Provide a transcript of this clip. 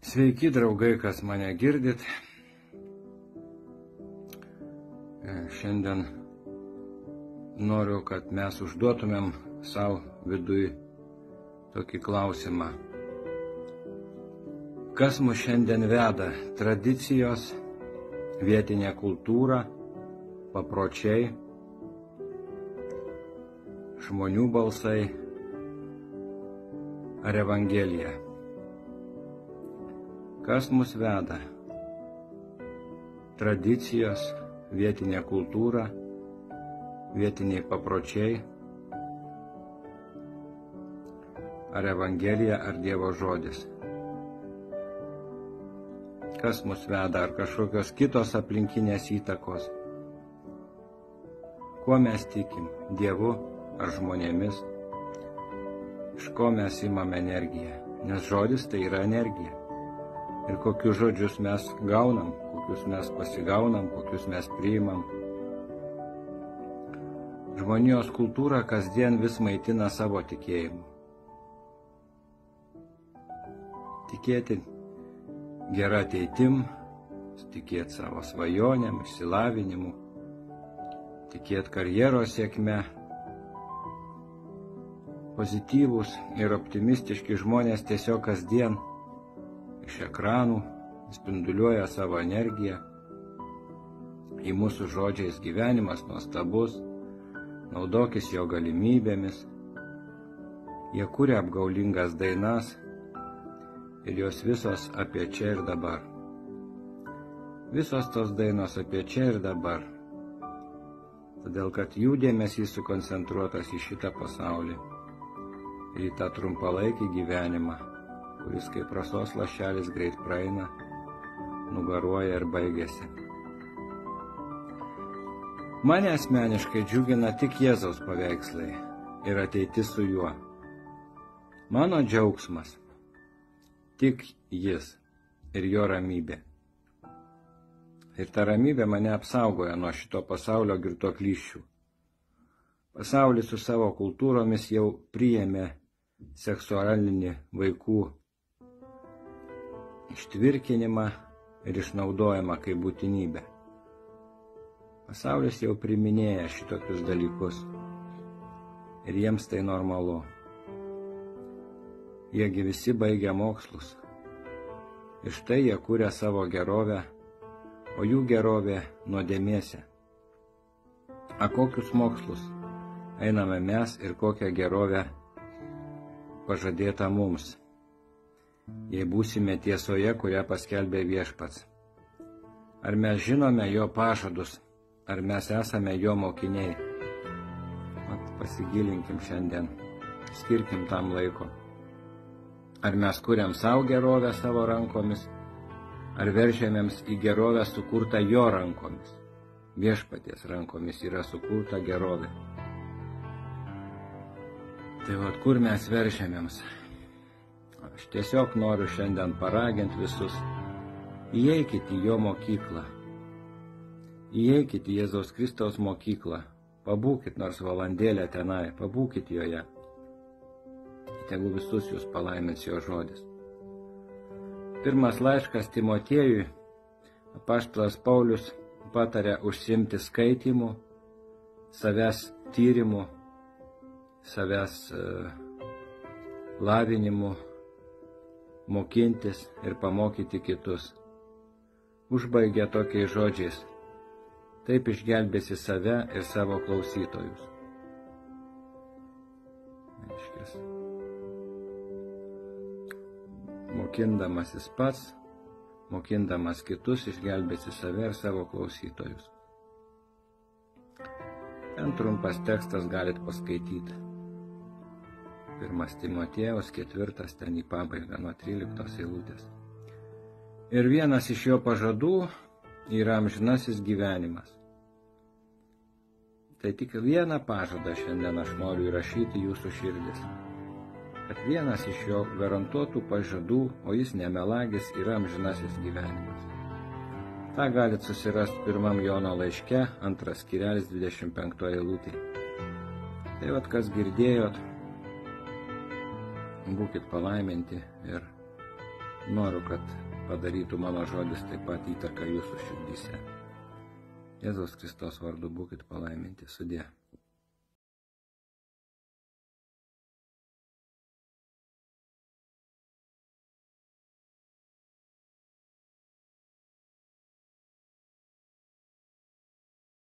Sveiki, draugai, kas mane girdit. Šiandien noriu, kad mes užduotumėm savo vidui tokį klausimą. Kas mus šiandien veda? Tradicijos, vietinė kultūra, papročiai, žmonių balsai ar Evangelija? Kas mus veda? Tradicijos, vietinė kultūra, vietiniai papročiai, ar Evangelija, ar Dievo žodis? Kas mus veda, ar kažkokios kitos aplinkinės įtakos? Kuo mes tikim? Dievu ar žmonėmis? Iš ko mes imame energiją? Nes žodis tai yra energija. Ir kokius žodžius mes gaunam, kokius mes pasigaunam, kokius mes priimam. Žmonijos kultūra kasdien vis maitina savo tikėjimu. Tikėti gera ateitim, tikėti savo svajonėm, išsilavinimu, tikėti karjeros sėkme. Pozityvūs ir optimistiški žmonės tiesiog kasdien iš ekranų spinduliuoja savo energiją. Į mūsų žodžiais gyvenimas nuostabus, naudokis jo galimybėmis. Jie kuria apgaulingas dainas ir jos visos apie čia ir dabar. Visos tos dainos apie čia ir dabar. Todėl, kad jų dėmesys sukoncentruotas į šitą pasaulį ir į tą trumpalaikį gyvenimą, kuris kaip rasos lašelis greit praeina, nugaruoja ir baigėsi. Mane asmeniškai džiugina tik Jėzaus paveikslai ir ateitis su juo. Mano džiaugsmas tik jis ir jo ramybė. Ir ta ramybė mane apsaugoja nuo šito pasaulio girtuoklysčių. Pasaulis su savo kultūromis jau priėmė seksualinį vaikų ištvirkinimą ir išnaudojimą kaip būtinybę. Pasaulis jau priminėja šitokius dalykus ir jiems tai normalu. Jiegi visi baigia mokslus ir štai jie kuria savo gerovę, o jų gerovė nuodėmėse. A kokius mokslus einame mes ir kokią gerovę pažadėta mums, jei būsime tiesoje, kurią paskelbė Viešpats? Ar mes žinome jo pažadus, ar mes esame jo mokiniai? Pasigilinkim šiandien, skirkim tam laiko. Ar mes kuriam savo gerovę savo rankomis, ar veržiamėms į gerovę sukurtą jo rankomis? Viešpaties rankomis yra sukurta gerovė. Tai kur mes veržiamėms? Aš tiesiog noriu šiandien paraginti visus, įeikit į jo mokyklą, įeikit į Jėzaus Kristaus mokyklą, pabūkit nors valandėlę tenai, pabūkit joje. Tegu visus jūs palaimins jo žodis. Pirmas laiškas Timotiejui, apaštalas Paulius patarė užsiimti skaitymu, savęs tyrimu, savęs lavinimu, mokintis ir pamokyti kitus. Užbaigia tokiais žodžiais: taip išgelbėsi save ir savo klausytojus. Mokindamasis pats, mokindamas kitus, išgelbėsi save ir savo klausytojus. Ten trumpas tekstas galit paskaityti. 1 Timotiejaus 4, ten į pabaigą nuo 13 eilutės. Ir vienas iš jo pažadų yra amžinasis gyvenimas. Tai tik vieną pažadą šiandien aš noriu įrašyti jūsų širdis. Kad vienas iš jo garantuotų pažadų, o jis nemelagis, yra amžinasis gyvenimas. Ta galit susirasti 1 Jono laiške, 2 skyrelis 25 eilutė. Tai kas girdėjot, būkit palaiminti ir Noriu, kad padarytų mano žodis taip pat įtaką jūsų širdyse. Jėzaus Kristaus vardu būkit palaiminti. Sudie.